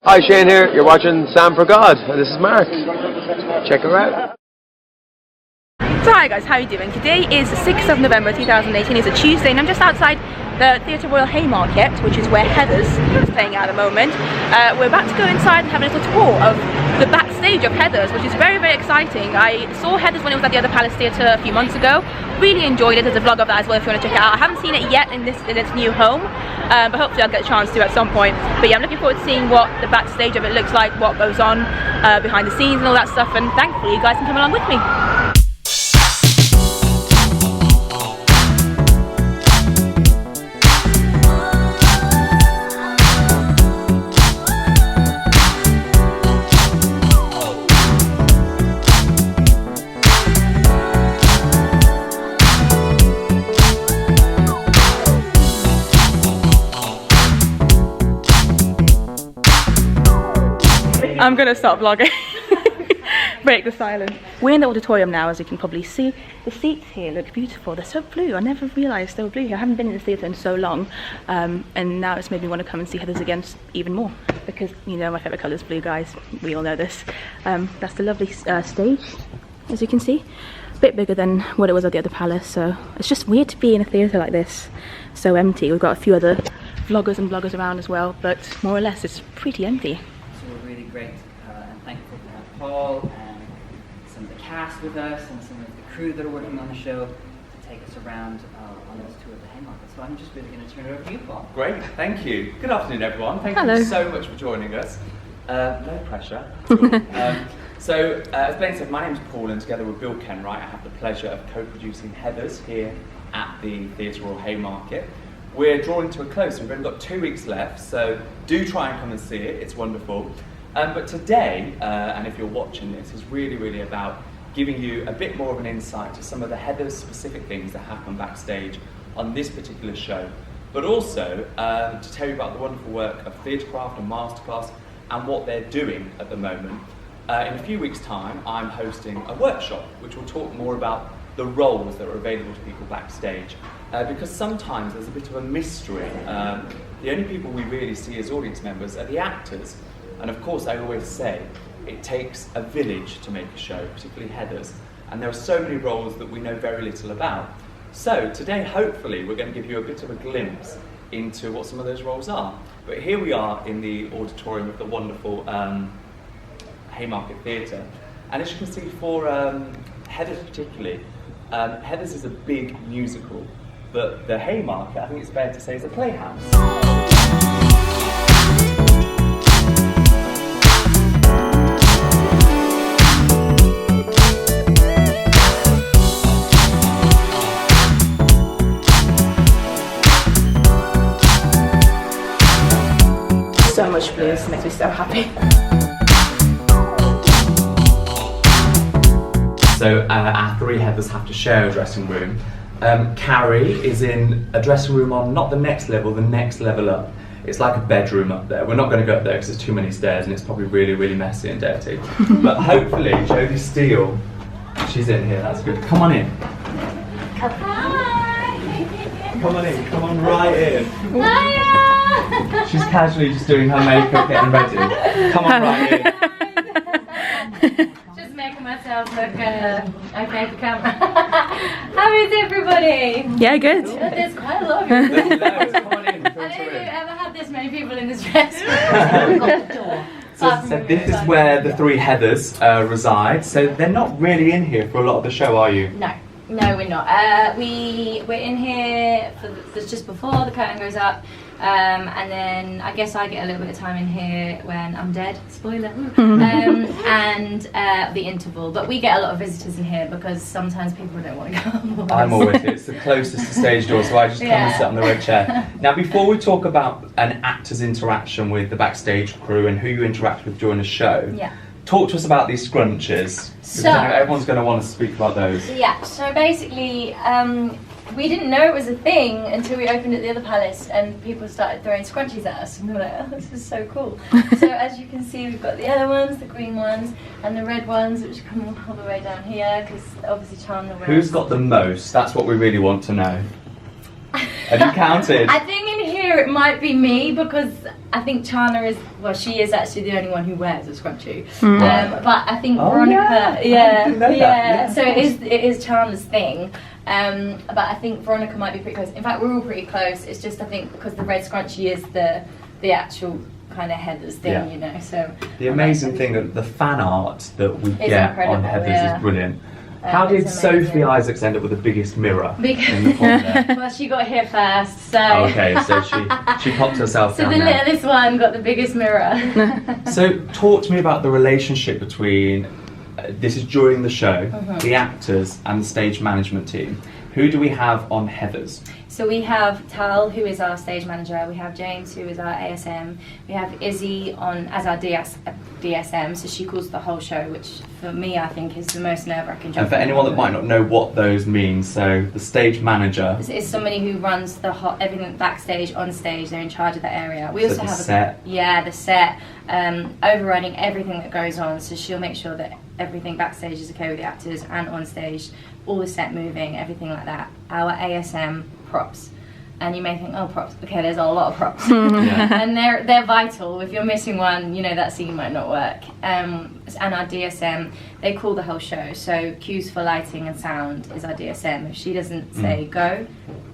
Hi, Shane here. You're watching Sam for God, and this is Mark. Check her out. So hi guys, how are you doing? Today is the 6th of November 2018, it's a Tuesday, and I'm just outside the Theatre Royal Haymarket, which is where Heather's is playing at the moment. We're about to go inside and have a little tour of the backstage of Heather's, which is very, very exciting. I saw Heather's when it was at the other Palace Theatre a few months ago. Really enjoyed it. There's a vlog of that as well if you want to check it out. I haven't seen it yet in its new home, but hopefully I'll get a chance to at some point. But yeah, I'm looking forward to seeing what the backstage of it looks like, what goes on behind the scenes and all that stuff, and thankfully you guys can come along with me. I'm gonna stop vlogging. Break the silence. We're in the auditorium now, as you can probably see. The seats here look beautiful. They're so blue. I never realised they were blue here. I haven't been in the theatre in so long, and now it's made me want to come and see Heather's again even more, because you know my favourite colour is blue, guys. We all know this. That's the lovely stage, as you can see. A bit bigger than what it was at the other Palace, so it's just weird to be in a theatre like this, so empty. We've got a few other vloggers and bloggers around as well, but more or less it's pretty empty. Really great and thankful to have Paul and some of the cast with us and some of the crew that are working on the show to take us around on this tour of the Haymarket. So I'm just really going to turn it over to you, Paul. Great, thank you. Good afternoon, everyone. Thank Hello. you so much for joining us. No pressure. So, as Blaine said, my name's Paul, and together with Bill Kenwright, I have the pleasure of co-producing Heather's here at the Theatre Royal Haymarket. We're drawing to a close. We've only got 2 weeks left, so do try and come and see it. It's wonderful. But today, and if you're watching this, is really, really about giving you a bit more of an insight to some of the Heather's specific things that happen backstage on this particular show, but also to tell you about the wonderful work of Theatrecraft and Masterclass and what they're doing at the moment. In a few weeks' time, I'm hosting a workshop which will talk more about the roles that are available to people backstage, because sometimes there's a bit of a mystery. The only people we really see as audience members are the actors. And of course, I always say, it takes a village to make a show, particularly Heather's. And there are so many roles that we know very little about. So today, hopefully, we're going to give you a bit of a glimpse into what some of those roles are. But here we are in the auditorium of the wonderful Haymarket Theatre. And as you can see, for Heather's particularly, Heather's is a big musical, but the Haymarket, I think it's fair to say, is a playhouse. So much blue, this makes me so happy. So our three Heathers have to share a dressing room. Carrie is in a dressing room on not the next level, the next level up. It's like a bedroom up there. We're not going to go up there because there's too many stairs and it's probably really, really messy and dirty. But hopefully, Jodie Steele, she's in here, that's good. Come on in. Hi! Come on in, come on right in. Hiya! She's casually just doing her makeup, getting ready. Come on right in. Just making myself look okay for camera. How is everybody? Yeah, good. There's quite a lot of There's people. loads, come on in, I filter don't think we've in. ever had this many people in this dress room. We've got the door. So this is where the three Heathers reside. So they're not really in here for a lot of the show, are you? No, we're not. We're in here for just before the curtain goes up, and then I guess I get a little bit of time in here when I'm dead. Spoiler. And the interval. But we get a lot of visitors in here because sometimes people don't want to come. I'm always here. It's the closest to stage door, so I just come and sit on the red chair. Now, before we talk about an actor's interaction with the backstage crew and who you interact with during the show, talk to us about these scrunches. So, everyone's going to want to speak about those. Yeah, so basically, we didn't know it was a thing until we opened at the other palace and people started throwing scrunchies at us and we were like, oh, this is so cool. So as you can see, we've got the yellow ones, the green ones, and the red ones, which come all the way down here, because obviously Chandler wears... Who's got the most? That's what we really want to know. Have you counted? I think in here here it might be me because I think Chandler is, well, she is actually the only one who wears a scrunchie. But I think Veronica, so it is Chandler's thing. But I think Veronica might be pretty close. In fact, we're all pretty close. It's just I think because the red scrunchie is the actual kind of Heather's thing, you know. So the amazing thing, the fan art that we get on Heather's is brilliant. How did Sophie Isaacs end up with the biggest mirror in the front there? Well, she got here first, so. Oh, okay, so she popped herself down So the there. littlest one got the biggest mirror. So talk to me about the relationship between, this is during the show, the actors and the stage management team. Who do we have on Heather's? So we have Tal, who is our stage manager. We have James, who is our ASM. We have Izzy as our DSM, so she calls the whole show, which for me I think is the most nerve-wracking job. And for anyone that might not know what those mean, so the stage manager is somebody who runs everything backstage, on stage. They're in charge of that area. We also have the set. The set, overrunning everything that goes on. So she'll make sure that everything backstage is okay with the actors and on stage, all the set moving, everything like that. Our ASM props. And you may think, oh, props, okay, there's a lot of props. And they're vital. If you're missing one, you know, that scene might not work. And our DSM, they call the whole show. So cues for lighting and sound is our DSM. If she doesn't say go,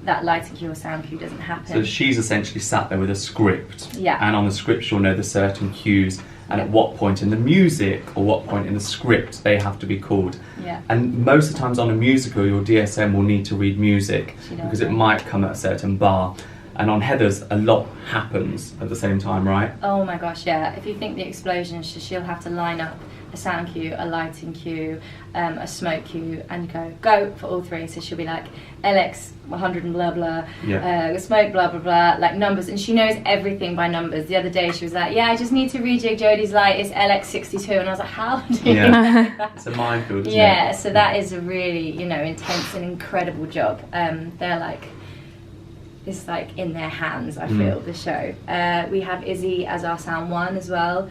that lighting cue or sound cue doesn't happen. So she's essentially sat there with a script. Yeah. And on the script she'll know the certain cues and at what point in the music or what point in the script they have to be called. Yeah. And most of the times on a musical, your DSM will need to read music because it might come at a certain bar. And on Heather's, a lot happens at the same time, right? Oh my gosh, yeah. If you think the explosion, she'll have to line up a sound cue, a lighting cue, a smoke cue, and go for all three. So she'll be like, LX 100 and blah blah, smoke blah blah blah, like numbers, and she knows everything by numbers. The other day she was like, yeah, I just need to rejig Jodie's light, it's LX 62, and I was like, how do you know that? It's a minefield, isn't it? Yeah, so that is a really, you know, intense and incredible job. They're like, it's like in their hands, I feel, the show. We have Izzy as our sound one as well.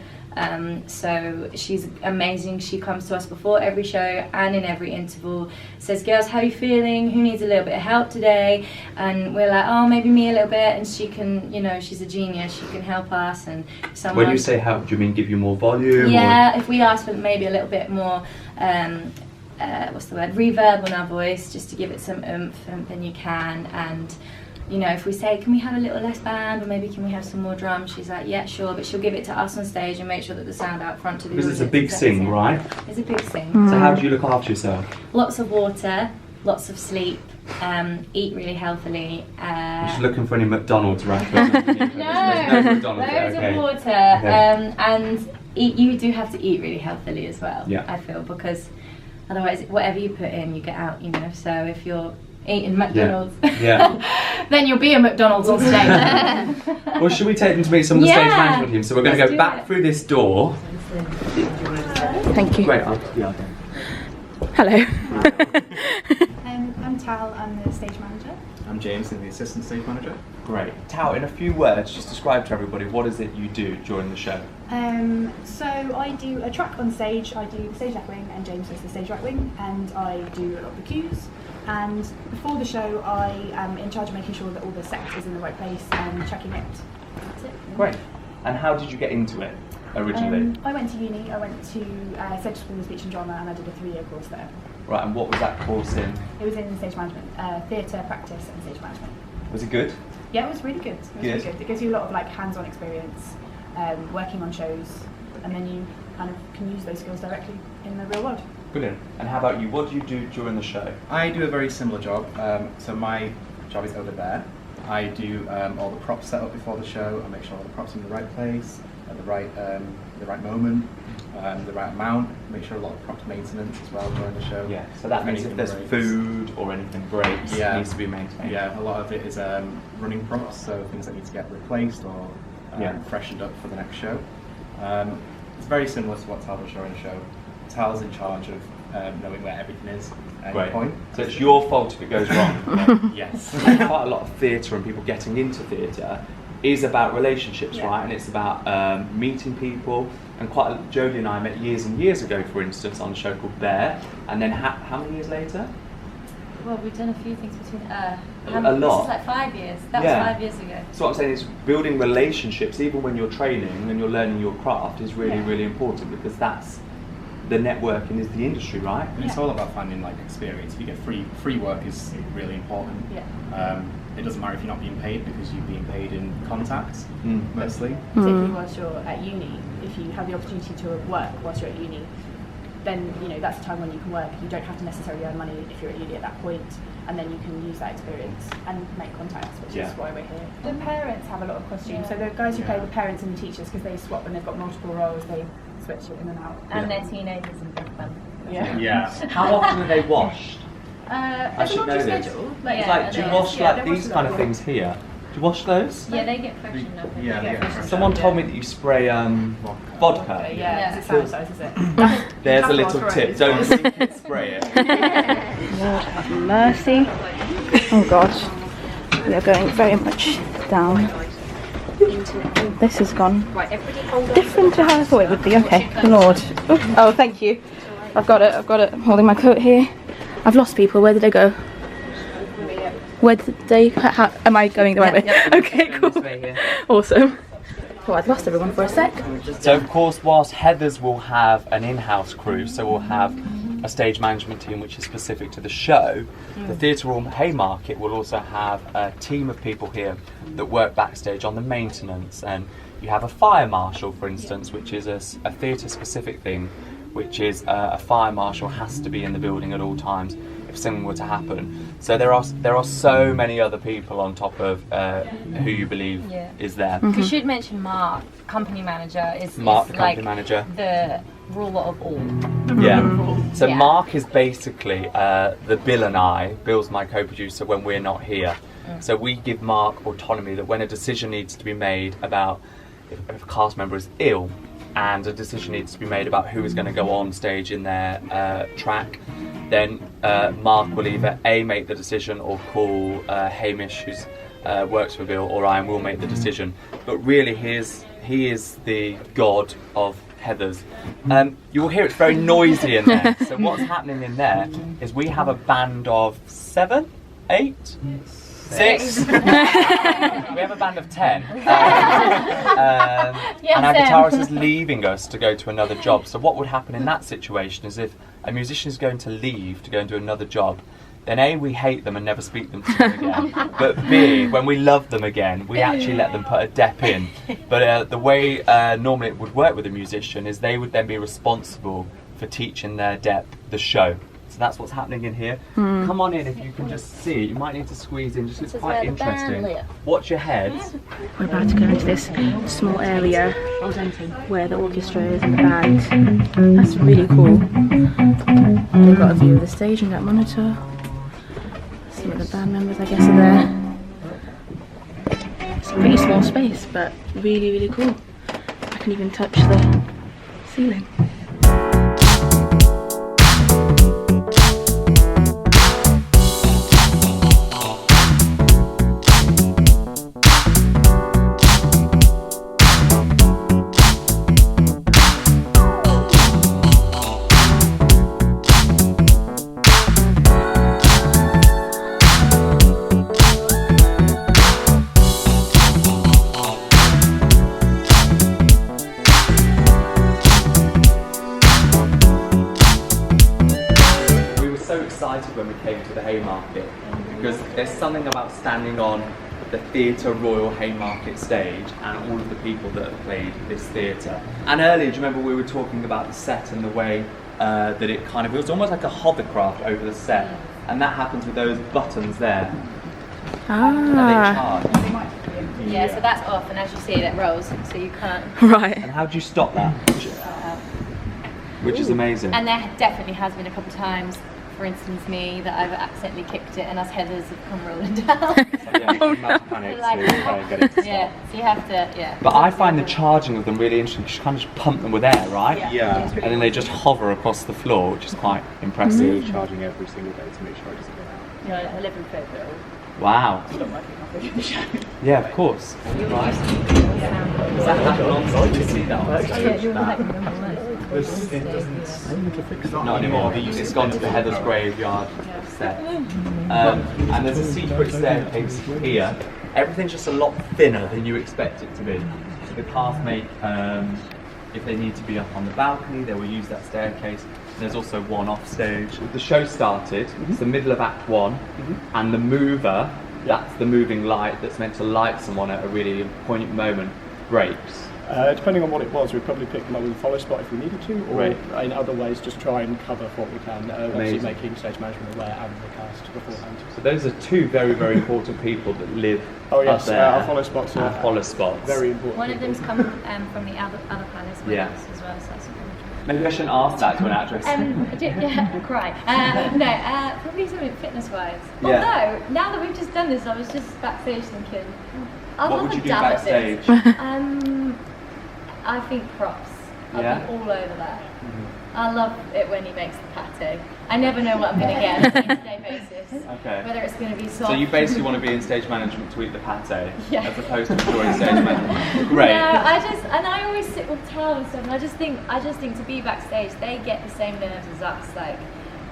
So she's amazing. She comes to us before every show and in every interval, says, girls, how are you feeling? Who needs a little bit of help today? And we're like, oh, maybe me a little bit. And she can, you know, she's a genius. She can help us. And someone. When you say help, do you mean give you more volume? Yeah, or? If we ask for maybe a little bit more, what's the word? Reverb on our voice, just to give it some oomph, then you can. And you know, if we say, can we have a little less band, or maybe can we have some more drums? She's like, yeah, sure, but she'll give it to us on stage and make sure that the sound out front to the audience. Because it's a big sing, right? It's a big sing. So how do you look after yourself? Lots of water, lots of sleep, eat really healthily. You're just looking for any McDonald's reference? No, McDonald's loads of water, and you do have to eat really healthily as well, I feel, because otherwise whatever you put in, you get out, you know, so if you're eating McDonald's, then you'll be a McDonald's on stage. Well, should we take them to meet some of the stage management team? So we're going to go back through this door. Thank you. Great. Hello. I'm Tal, I'm the stage manager. I'm James, I'm the assistant stage manager. Great. Tal, in a few words, just describe to everybody what is it you do during the show? So I do a track on stage. I do the stage left wing and James does the stage right wing, and I do a lot of the cues. And before the show, I am in charge of making sure that all the set is in the right place and checking it. That's it. Great. And how did you get into it originally? I went to uni. I went to Central School of Speech and Drama, and I did a 3-year course there. Right, and what was that course in? It was in stage management, theatre, practice and stage management. Was it good? Yeah, it was really good. It was really good. It gives you a lot of like hands-on experience, working on shows, and then you kind of can use those skills directly in the real world. Brilliant. And how about you? What do you do during the show? I do a very similar job. So my job is over there. I do all the props set up before the show. I make sure all the props are in the right place, at the right moment, the right amount. Make sure a lot of props maintenance as well during the show. Yeah. So that means if there's food or anything breaks, it needs to be maintained. Yeah. A lot of it is running props, so things that need to get replaced or freshened up for the next show. It's very similar to what Tal will show in the show. Tal's in charge of knowing where everything is at any point. So it's your fault if it goes wrong. Yes. Quite a lot of theatre and people getting into theatre is about relationships, right? And it's about meeting people. And Jodie and I met years and years ago, for instance, on a show called Bear. And then how many years later? Well, we've done a few things between. A This lot. is like 5 years. That Yeah. was 5 years ago. So what I'm saying is building relationships, even when you're training and you're learning your craft, is really, really important, because that's the networking is the industry, right? And it's all about finding like experience. If you get free work is really important. Yeah. It doesn't matter if you're not being paid, because you're being paid in contacts mostly. Particularly whilst you're at uni, if you have the opportunity to work whilst you're at uni, then that's the time when you can work. You don't have to necessarily earn money if you're at uni at that point, and then you can use that experience and make contacts, which is why we're here. The parents have a lot of costumes, so the guys who play the parents and the teachers, because they swap when they've got multiple roles, they switch it in and out. And they're teenagers and big fun. Yeah. How often are they washed? There's a laundry schedule. It's like, do you wash like these kind of things here? Do you wash those? Yeah, they get freshened up. Yeah, they get freshened Someone told me that you spray vodka. Yeah, it's a sanitizer, is it? There's a little tip, don't spray it. Lord have mercy. Oh gosh. We are going very much down. This has gone different to how I thought it would be. Okay, Lord. Oh, thank you. I've got it. I'm holding my coat here. I've lost people. Where did they go? Where did they? Am I going the right way? Okay, cool. Awesome. Oh, I'd lost everyone for a sec. So of course, whilst Heathers will have an in-house crew, so we'll have a stage management team which is specific to the show, the Theatre Royal Haymarket will also have a team of people here that work backstage on the maintenance, and you have a fire marshal, for instance, which is a theatre specific thing, which is a fire marshal has to be in the building at all times if something were to happen. So there are so many other people on top of who you believe is there. We should mention Mark, company manager, is Mark, the company like manager. the ruler of all. Yeah. So Yeah. Mark is basically the Bill and I. Bill's my co-producer when we're not here. So we give Mark autonomy that when a decision needs to be made about if a cast member is ill, and a decision needs to be made about who is going to go on stage in their track, then Mark will either A, make the decision, or call Hamish, who works for Bill, or Ryan will make the decision. But really he is the god of Heathers. You will hear it's very noisy in there. So what's happening in there is we have a band of 7, 8, 6. We have a band of 10. And our guitarist is leaving us to go to another job. So what would happen in that situation is if a musician is going to leave to go and do another job, then A, we hate them and never speak them to them again. But B, when we love them again, we actually let them put a dep in. But the way normally it would work with a musician is they would then be responsible for teaching their dep the show. So that's what's happening in here. Come on in if you can just see. You might need to squeeze in, just it's quite interesting. Watch your heads. We're about to go into this small area where the orchestra is and the band. That's really cool. We've got a view of the stage and that monitor. Some of the band members, I guess, are there. It's a pretty small space, but really, really cool. I can even touch the ceiling. When we came to the Haymarket, because there's something about standing on the Theatre Royal Haymarket stage and all of the people that have played this theatre. And earlier, do you remember we were talking about the set and the way that it was almost like a hovercraft over the set, and that happens with those buttons there. Ah. Yeah, so that's off, and as you see, it rolls, so you can't. Right. And how do you stop that? Which is amazing. And there definitely has been a couple of times, for instance me, that I've accidentally kicked it and us Heathers have come rolling down. Yeah, so you have to, But I find the charging of them really interesting. You just kind of just pump them with air, right? Yeah. And then they just hover across the floor, which is quite impressive. Charging every single day to make sure it doesn't go out. Yeah, I live in Fayetteville. Wow. Yeah, of course. Right. Does that happen on site? You see that on stage? Not anymore. It's gone to the Heather's Graveyard set. And there's a secret staircase here. Everything's just a lot thinner than you expect it to be. So the cast make, if they need to be up on the balcony, they will use that staircase. There's also one off stage. The show started, it's the middle of Act 1, and the mover, that's the moving light that's meant to light someone at a really poignant moment, breaks. Depending on what it was, we'd probably pick them up with a follow spot if we needed to, or in other ways just try and cover what we can, obviously making stage management aware and the cast beforehand. So those are two very, very important people that live yes, up there. Our follow spots are follow spots. very important. One of them's come from the other palace with us as well, so that's Maybe I shouldn't ask that to an actress. Cry. Probably something fitness-wise. Yeah. Although, now that we've just done this, I was just backstage thinking, I'll What have would you a do dab at backstage? this. I think props. I'll Yeah? be all over that. I love it when he makes the pate. I never know what I'm going to get on a day-to-day basis. Okay. Whether it's going to be soft. So you basically want to be in stage management to eat the pate, Yeah. as opposed to enjoying stage management. Great. No, I always sit with towel and stuff, and I just think to be backstage, they get the same nerves as us. Like,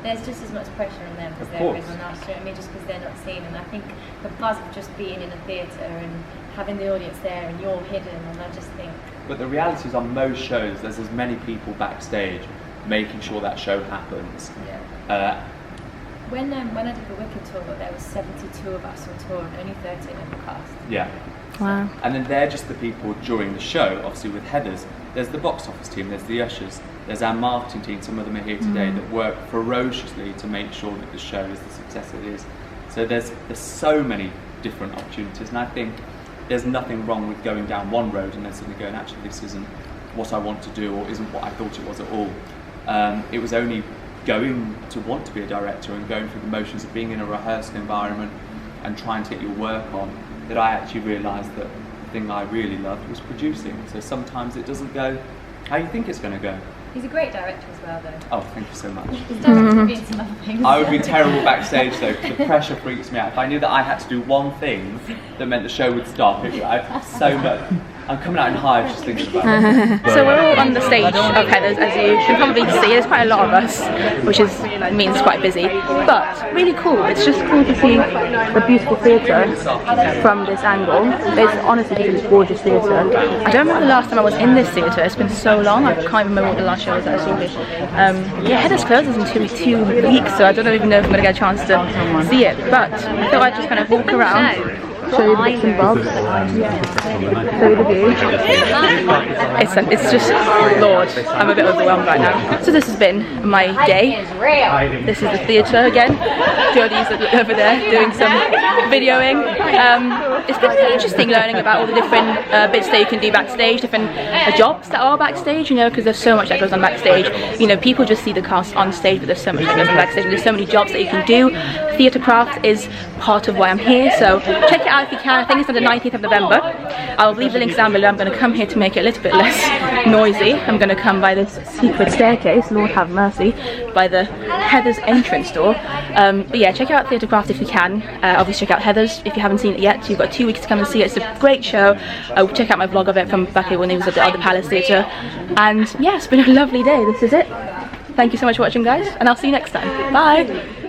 there's just as much pressure on them as there is on us. You know what I mean? Just because they're not seen, and I think the buzz of just being in a theatre and having the audience there, and you're hidden, and I just think. But the reality is, on most shows, there's as many people backstage making sure that show happens. Yeah. When I did the Wicked tour, there was 72 of us on tour and only 13 of the cast. Yeah. Wow. And then they're just the people during the show. Obviously, with Heather's, there's the box office team, there's the ushers, there's our marketing team. Some of them are here today that work ferociously to make sure that the show is the success it is. So there's so many different opportunities, and I think there's nothing wrong with going down one road and then suddenly going, actually, this isn't what I want to do, or isn't what I thought it was at all. It was only going to want to be a director and going through the motions of being in a rehearsal environment and trying to get your work on that I actually realised that the thing I really loved was producing. So sometimes it doesn't go how you think it's going to go. He's a great director as well, though. Oh, thank you so much. He's directed me into other things. I would be terrible backstage though, because the pressure freaks me out. If I knew that I had to do one thing that meant the show would stop, I'd have so much. I'm coming out in hives just thinking about it. So we're all on the stage of Heather's, as you can probably see. There's quite a lot of us, which means it's quite busy, but really cool. It's just cool to see the beautiful theatre from this angle. It's honestly just a gorgeous theatre. I don't remember the last time I was in this theatre. It's been so long. I can't remember what the last show was actually. Yeah, Heather's closes in 2 weeks, so I don't even know if I'm going to get a chance to see it. But I thought I'd just kind of walk around, show you the bits and bobs, show you the view. It's just, Lord, I'm a bit overwhelmed right now. So this has been my day. This is the theatre again. Jodie's over there doing some videoing. It's been really interesting learning about all the different bits that you can do backstage, different jobs that are backstage, you know, because there's so much that goes on backstage. You know, people just see the cast on stage, but there's so much that goes on backstage, and there's so many jobs that you can do. Theatre craft is part of why I'm here, so check it out if you can. I think it's on the 19th of November. I'll leave the links down below. I'm going to come here to make it a little bit less noisy. I'm going to come by this secret staircase, Lord have mercy, by the Heather's entrance door. But yeah, check out Theatre Craft if you can. Obviously check out Heather's if you haven't seen it yet. You've got 2 weeks to come and see it. It's a great show. Check out my vlog of it from back when it was at the other Palace Theatre. And yeah, it's been a lovely day. This is it. Thank you so much for watching, guys, and I'll see you next time. Bye!